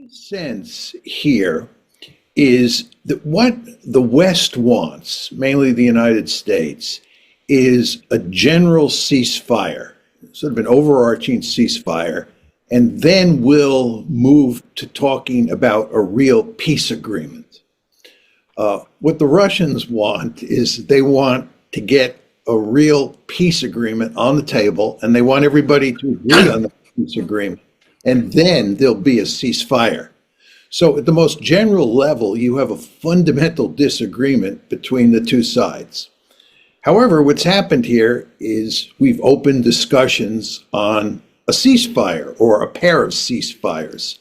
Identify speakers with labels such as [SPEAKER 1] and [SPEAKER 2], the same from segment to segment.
[SPEAKER 1] sense here is that what the West wants, mainly the United States, is a general ceasefire, sort of an overarching ceasefire, and then we'll move to talking about a real peace agreement. What the Russians want is they want to get a real peace agreement on the table, and they want everybody to agree on the peace agreement, and then there'll be a ceasefire. So at the most general level, you have a fundamental disagreement between the two sides. However, what's happened here is we've opened discussions on a ceasefire or a pair of ceasefires.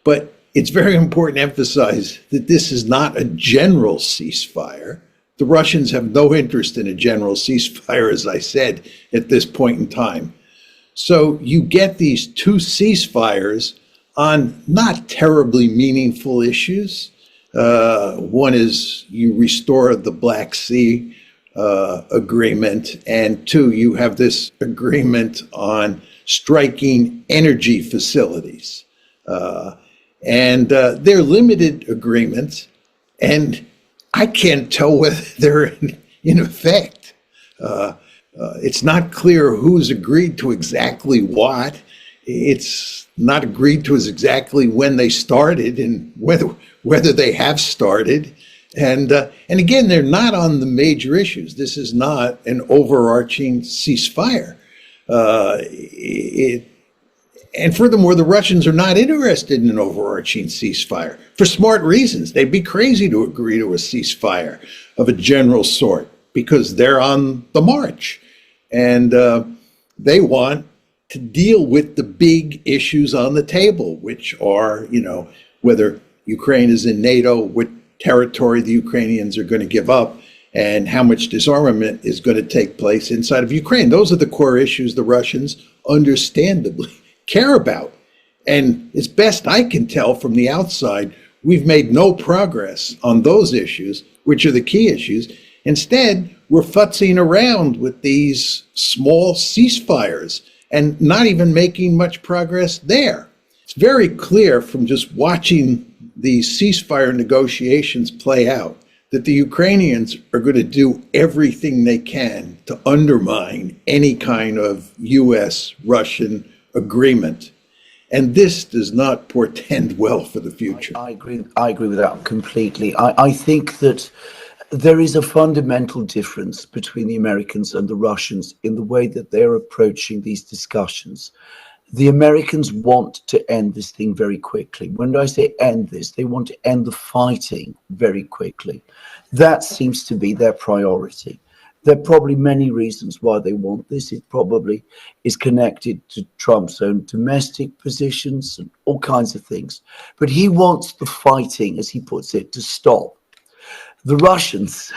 [SPEAKER 1] But it's very important to emphasize that this is not a general ceasefire. The Russians have no interest in a general ceasefire, as I said, at this point in time. So you get these two ceasefires on not terribly meaningful issues. One is you restore the Black Sea agreement, and two, you have this agreement on striking energy facilities. And they're limited agreements, and I can't tell whether they're in effect. It's not clear who's agreed to exactly what. It's not agreed to as exactly when they started and whether they have started. And again, they're not on the major issues. This is not an overarching ceasefire. And furthermore, the Russians are not interested in an overarching ceasefire for smart reasons. They'd be crazy to agree to a ceasefire of a general sort because they're on the march. And they want to deal with the big issues on the table, which are, whether Ukraine is in NATO, what territory the Ukrainians are going to give up, and how much disarmament is going to take place inside of Ukraine. Those are the core issues the Russians understandably care about. And as best I can tell from the outside, we've made no progress on those issues, which are the key issues. Instead, we're futzing around with these small ceasefires and not even making much progress there. It's very clear from just watching these ceasefire negotiations play out that the Ukrainians are going to do everything they can to undermine any kind of US-Russian agreement. And this does not portend well for the future.
[SPEAKER 2] I agree with that completely. I think that there is a fundamental difference between the Americans and the Russians in the way that they're approaching these discussions. The Americans want to end this thing very quickly. When I say end this, they want to end the fighting very quickly. That seems to be their priority. There are probably many reasons why they want this. It probably is connected to Trump's own domestic positions and all kinds of things. But he wants the fighting, as he puts it, to stop. The Russians,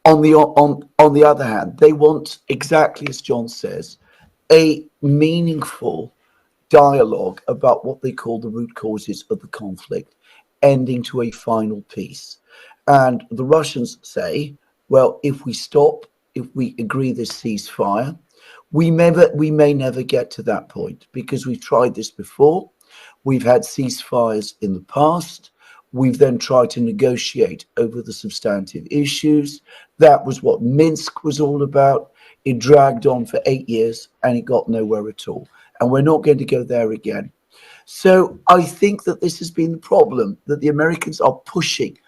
[SPEAKER 2] on the other hand, they want, exactly as John says, a meaningful dialogue about what they call the root causes of the conflict, ending to a final peace. And the Russians say, well, if we stop, if we agree this ceasefire, we may never get to that point because we've tried this before. We've had ceasefires in the past. We've then tried to negotiate over the substantive issues. That was what Minsk was all about. It dragged on for 8 years and it got nowhere at all. And we're not going to go there again. So I think that this has been the problem, that the Americans are pushing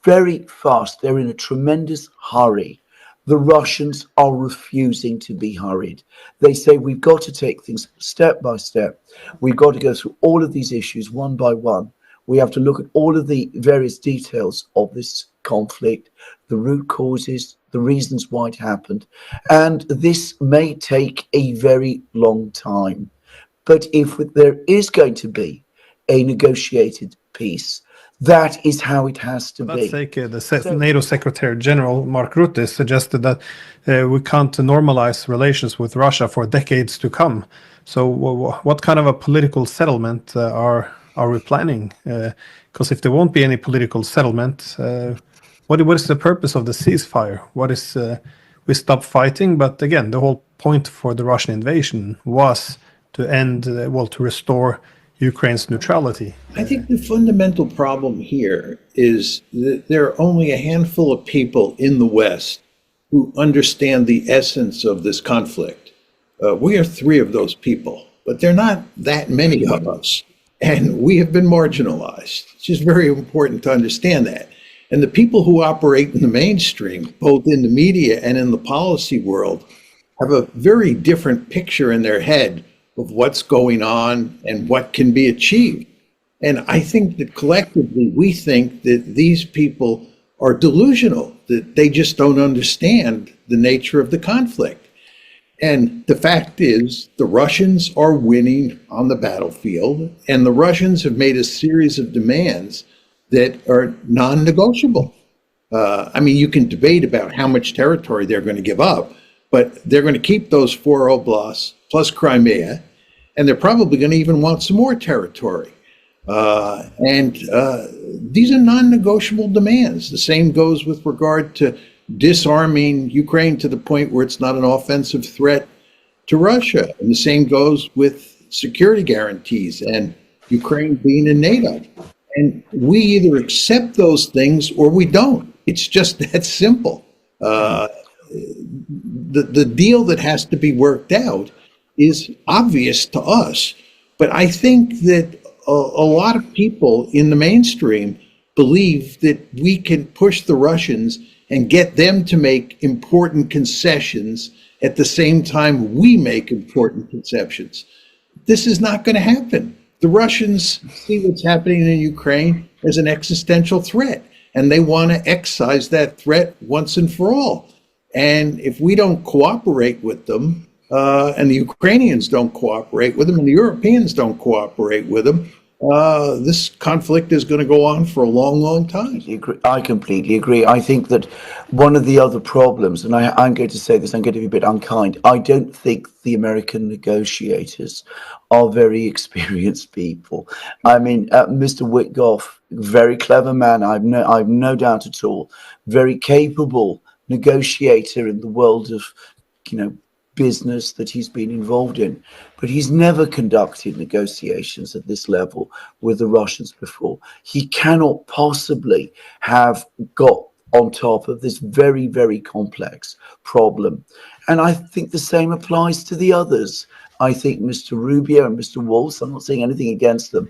[SPEAKER 2] very fast. They're in a tremendous hurry. The Russians are refusing to be hurried. They say we've got to take things step by step. We've got to go through all of these issues one by one. We have to look at all of the various details of this conflict, the root causes, the reasons why it happened. And this may take a very long time. But if there is going to be a negotiated peace, that is how it has to be.
[SPEAKER 3] That's like NATO Secretary General Mark Rutte suggested that we can't normalize relations with Russia for decades to come. So what kind of a political settlement are we planning? Because if there won't be any political settlement, what is the purpose of the ceasefire? What is we stop fighting? But again, the whole point for the Russian invasion was to end, to restore Ukraine's neutrality?
[SPEAKER 1] I think the fundamental problem here is that there are only a handful of people in the West who understand the essence of this conflict. We are three of those people, but there are not that many of us, and we have been marginalized. It's just very important to understand that. And the people who operate in the mainstream, both in the media and in the policy world, have a very different picture in their head of what's going on and what can be achieved. And I think that collectively we think that these people are delusional, that they just don't understand the nature of the conflict. And the fact is, the Russians are winning on the battlefield, and the Russians have made a series of demands that are non-negotiable. I mean, you can debate about how much territory they're going to give up, but they're going to keep those four oblasts plus Crimea, and they're probably going to even want some more territory. These are non-negotiable demands. The same goes with regard to disarming Ukraine to the point where it's not an offensive threat to Russia. And the same goes with security guarantees and Ukraine being in NATO. And we either accept those things or we don't. It's just that simple. The deal that has to be worked out is obvious to us. But I think that a lot of people in the mainstream believe that we can push the Russians and get them to make important concessions at the same time we make important concessions. This is not going to happen. The Russians see what's happening in Ukraine as an existential threat, and they want to excise that threat once and for all. And if we don't cooperate with them, and the Ukrainians don't cooperate with them, and the Europeans don't cooperate with them, this conflict is going to go on for a long, long time.
[SPEAKER 2] I completely agree. I think that one of the other problems, and I'm going to say this, I'm going to be a bit unkind, I don't think the American negotiators are very experienced people. I mean, Mr. Witkoff, very clever man, I've no doubt at all, very capable negotiator in the world of, business that he's been involved in, but he's never conducted negotiations at this level with the Russians before. He cannot possibly have got on top of this very, very complex problem. And I think the same applies to the others. I think Mr. Rubio and Mr. Waltz, I'm not saying anything against them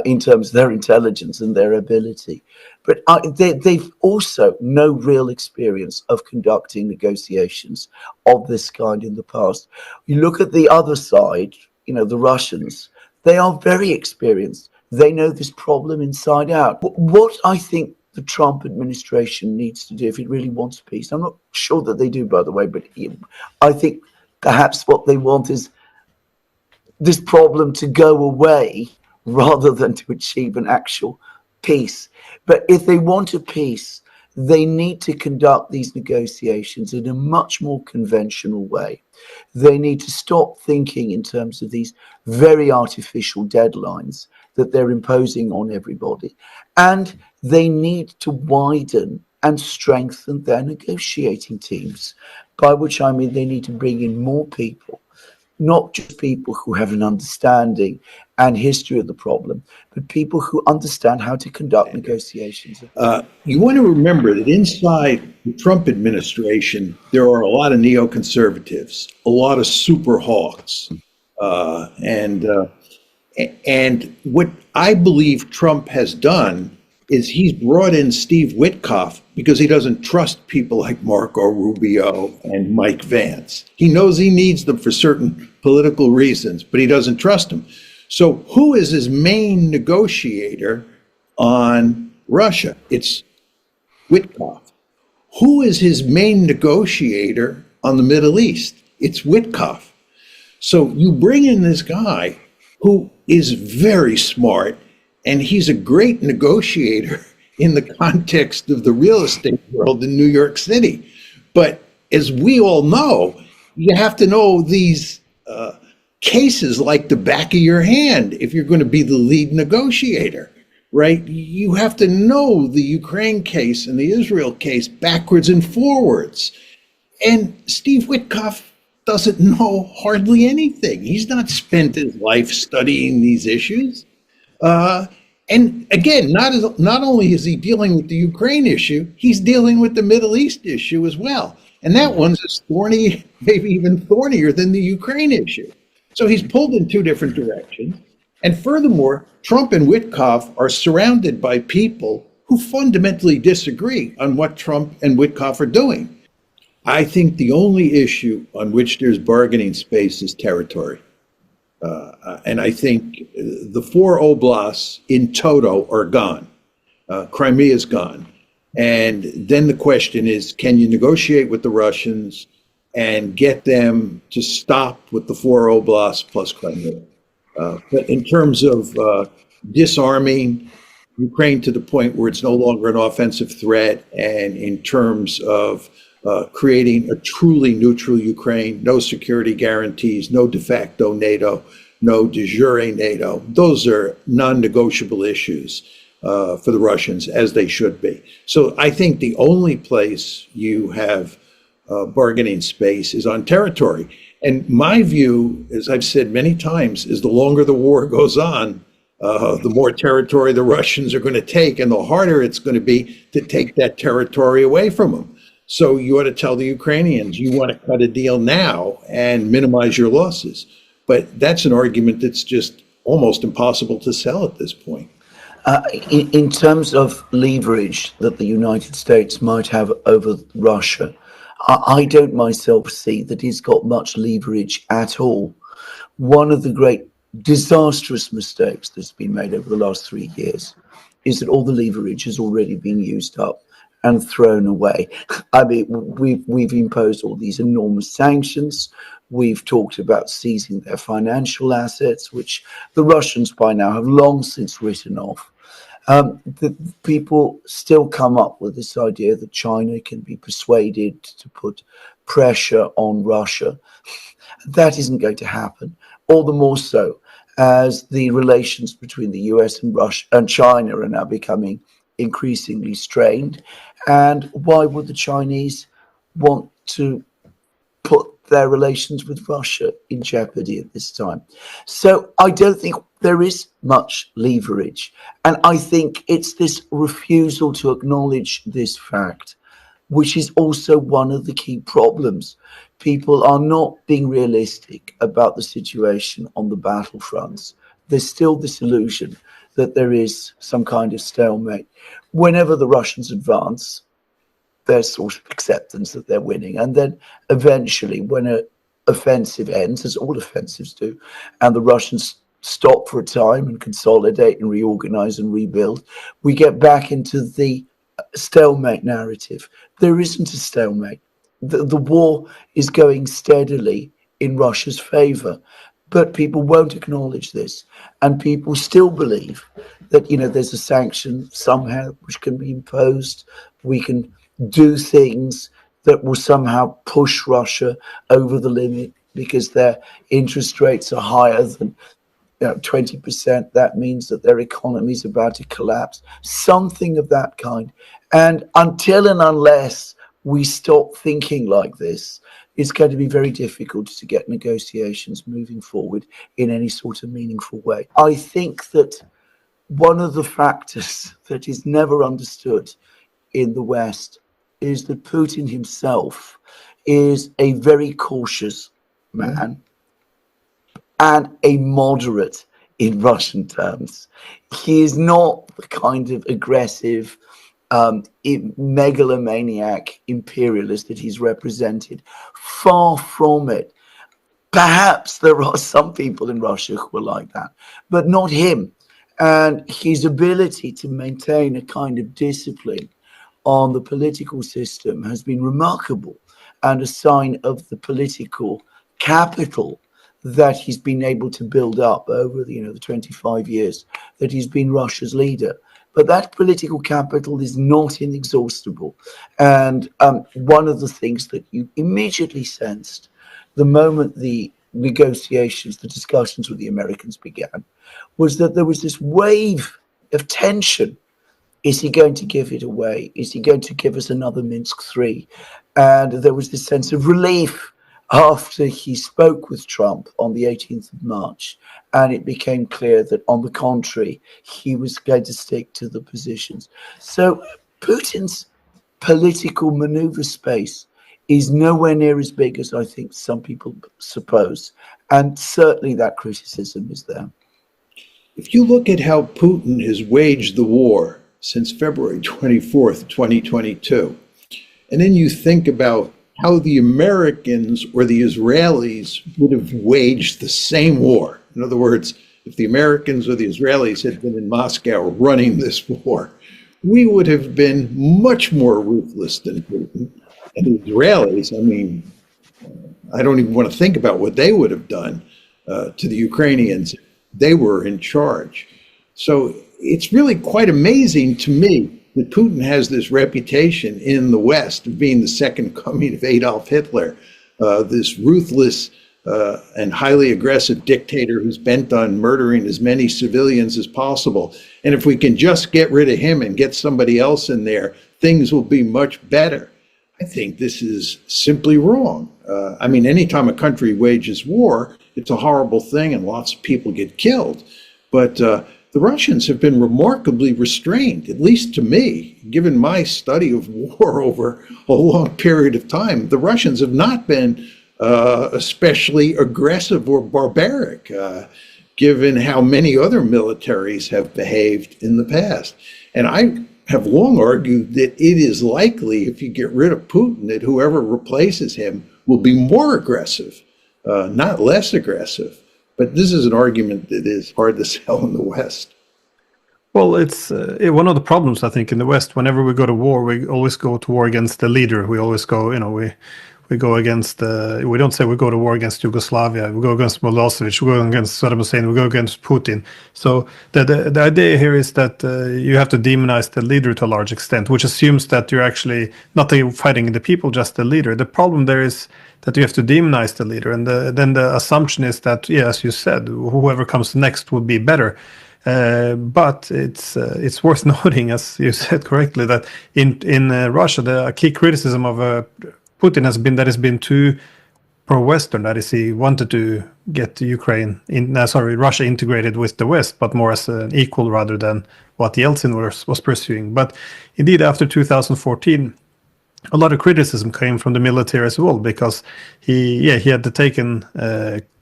[SPEAKER 2] in terms of their intelligence and their ability, but they've also no real experience of conducting negotiations of this kind in the past. You look at the other side, the Russians, they are very experienced. They know this problem inside out. What I think the Trump administration needs to do if it really wants peace, I'm not sure that they do, by the way, but I think perhaps what they want is this problem to go away rather than to achieve an actual peace. But if they want a peace, they need to conduct these negotiations in a much more conventional way. They need to stop thinking in terms of these very artificial deadlines that they're imposing on everybody. And they need to widen and strengthen their negotiating teams, by which I mean they need to bring in more people, not just people who have an understanding and history of the problem, but people who understand how to conduct negotiations.
[SPEAKER 1] You want to remember that inside the Trump administration, there are a lot of neoconservatives, a lot of super hawks. And what I believe Trump has done is he's brought in Steve Witkoff because he doesn't trust people like Marco Rubio and Mike Vance. He knows he needs them for certain political reasons, but he doesn't trust them. So who is his main negotiator on Russia? It's Witkoff. Who is his main negotiator on the Middle East? It's Witkoff. So you bring in this guy who is very smart, and he's a great negotiator in the context of the real estate world in New York City. But as we all know, you have to know these cases like the back of your hand if you're going to be the lead negotiator, right? You have to know the Ukraine case and the Israel case backwards and forwards. And Steve Witkoff doesn't know hardly anything. He's not spent his life studying these issues. And again, not only is he dealing with the Ukraine issue, he's dealing with the Middle East issue as well. And that one's as thorny, maybe even thornier than the Ukraine issue. So he's pulled in two different directions. And furthermore, Trump and Witkoff are surrounded by people who fundamentally disagree on what Trump and Witkoff are doing. I think the only issue on which there's bargaining space is territory. And I think the four oblasts in toto are gone. Crimea is gone. And then the question is, can you negotiate with the Russians and get them to stop with the four oblasts plus Crimea? But in terms of disarming Ukraine to the point where it's no longer an offensive threat, and in terms of creating a truly neutral Ukraine, no security guarantees, no de facto NATO, no de jure NATO, those are non-negotiable issues for the Russians, as they should be. So I think the only place you have bargaining space is on territory. And my view, as I've said many times, is the longer the war goes on, the more territory the Russians are going to take, and the harder it's going to be to take that territory away from them. So you ought to tell the Ukrainians, you want to cut a deal now and minimize your losses. But that's an argument that's just almost impossible to sell at this point.
[SPEAKER 2] In terms of leverage that the United States might have over Russia, I don't myself see that he's got much leverage at all. One of the great disastrous mistakes that's been made over the last 3 years is that all the leverage has already been used up and thrown away. I mean, we've imposed all these enormous sanctions. We've talked about seizing their financial assets, which the Russians by now have long since written off. The people still come up with this idea that China can be persuaded to put pressure on Russia. That isn't going to happen, all the more so as the relations between the US and Russia and China are now becoming increasingly strained. And why would the Chinese want to put their relations with Russia in jeopardy at this time? So I don't think there is much leverage. And I think it's this refusal to acknowledge this fact, which is also one of the key problems. People are not being realistic about the situation on the battlefronts. There's still this illusion that there is some kind of stalemate. Whenever the Russians advance, there's sort of acceptance that they're winning. And then eventually, when an offensive ends, as all offensives do, and the Russians stop for a time and consolidate and reorganize and rebuild, we get back into the stalemate narrative. There isn't a stalemate. The war is going steadily in Russia's favor, but people won't acknowledge this. And people still believe that, you know, there's a sanction somehow which can be imposed. We can do things that will somehow push Russia over the limit because their interest rates are higher than 20%. That means that their economy is about to collapse. Something of that kind. And until and unless we stop thinking like this, it's going to be very difficult to get negotiations moving forward in any sort of meaningful way. I think that one of the factors that is never understood in the West is that Putin himself is a very cautious man and a moderate in Russian terms. He is not the kind of aggressive, megalomaniac imperialist that he's represented. Far from it. Perhaps there are some people in Russia who are like that, but not him. And his ability to maintain a kind of discipline on the political system has been remarkable, and a sign of the political capital that he's been able to build up over the 25 years that he's been Russia's leader. But that political capital is not inexhaustible. And one of the things that you immediately sensed the moment the negotiations, the discussions with the Americans began, was that there was this wave of tension. Is he going to give it away? Is he going to give us another Minsk III? And there was this sense of relief after he spoke with Trump on the 18th of March, and it became clear that, on the contrary, he was going to stick to the positions. So Putin's political maneuver space is nowhere near as big as I think some people suppose. And certainly that criticism is there.
[SPEAKER 1] If you look at how Putin has waged the war since February 24th, 2022, and then you think about how the Americans or the Israelis would have waged the same war. In other words, if the Americans or the Israelis had been in Moscow running this war, we would have been much more ruthless than Putin. And the Israelis, I mean, I don't even want to think about what they would have done to the Ukrainians if they were in charge. So it's really quite amazing to me that Putin has this reputation in the West of being the second coming of Adolf Hitler, this ruthless and highly aggressive dictator who's bent on murdering as many civilians as possible. And if we can just get rid of him and get somebody else in there, things will be much better. I think this is simply wrong. I mean, anytime a country wages war, it's a horrible thing and lots of people get killed. But the Russians have been remarkably restrained, at least to me, given my study of war over a long period of time. The Russians have not been especially aggressive or barbaric, given how many other militaries have behaved in the past. And I have long argued that it is likely, if you get rid of Putin, that whoever replaces him will be more aggressive, not less aggressive. But this is an argument that is hard to sell in the West.
[SPEAKER 3] Well, it's one of the problems, I think, in the West. Whenever we go to war, we always go to war against the leader. We always go, we go against, we don't say we go to war against Yugoslavia, we go against Milosevic, we go against Saddam Hussein, we go against Putin. So the idea here is that you have to demonize the leader to a large extent, which assumes that you're actually not fighting the people, just the leader. The problem there is that you have to demonize the leader. And then the assumption is that, yeah, as you said, whoever comes next would be better. But it's worth noting, as you said correctly, that in Russia, the key criticism of Putin has been that he's been too pro-Western. That is, he wanted to get Russia integrated with the West, but more as an equal rather than what Yeltsin was pursuing. But indeed, after 2014, a lot of criticism came from the military as well, because he had taken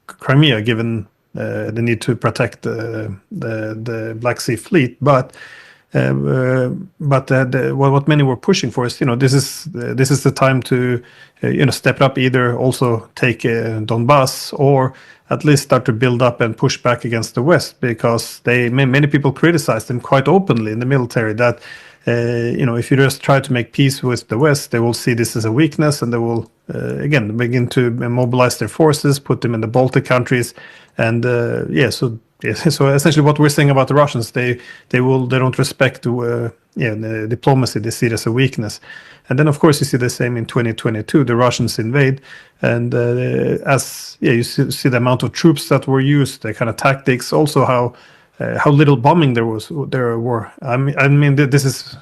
[SPEAKER 3] Crimea, given the need to protect the Black Sea Fleet, but what many were pushing for is, this is the time to step up, either also take Donbass, or at least start to build up and push back against the West, because many people criticized them quite openly in the military that if you just try to make peace with the West, they will see this as a weakness, and they will again begin to mobilize their forces, put them in the Baltic countries, and so essentially what we're saying about the Russians, they don't respect the diplomacy. They see it as a weakness. And then of course you see the same in 2022. The Russians invade, and you see the amount of troops that were used, the kind of tactics, also how little bombing there were. I mean this is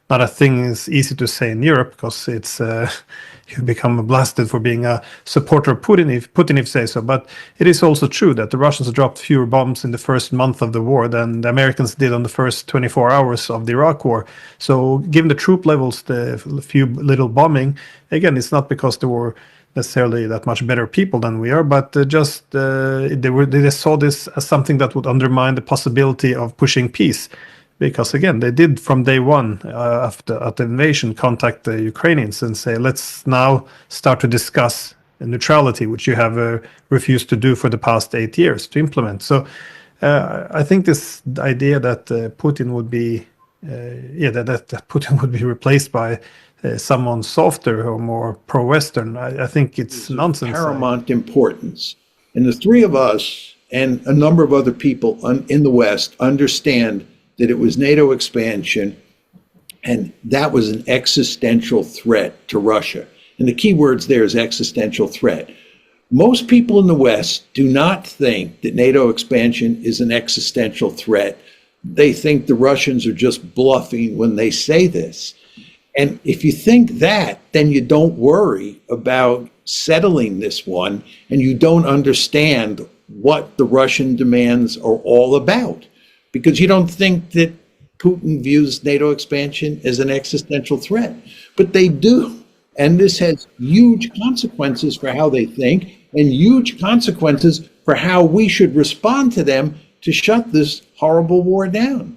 [SPEAKER 3] not a thing is easy to say in Europe, because it's you become blasted for being a supporter of Putin if you say so. But it is also true that the Russians dropped fewer bombs in the first month of the war than the Americans did on the first 24 hours of the Iraq War. So given the troop levels, the few little bombing, again, it's not because there were necessarily that much better people than we are, but they saw this as something that would undermine the possibility of pushing peace. Because again, they did from day one after the invasion contact the Ukrainians and say, let's now start to discuss neutrality, which you have refused to do for the past 8 years to implement. So I think this idea that Putin would be that Putin would be replaced by someone softer or more pro-Western, I think it's nonsense.
[SPEAKER 1] Paramount importance. And the three of us and a number of other people in the West understand that it was NATO expansion, and that was an existential threat to Russia. And the key words there is existential threat. Most people in the West do not think that NATO expansion is an existential threat. They think the Russians are just bluffing when they say this. And if you think that, then you don't worry about settling this one, and you don't understand what the Russian demands are all about, because you don't think that Putin views NATO expansion as an existential threat, but they do. And this has huge consequences for how they think and huge consequences for how we should respond to them to shut this horrible war down.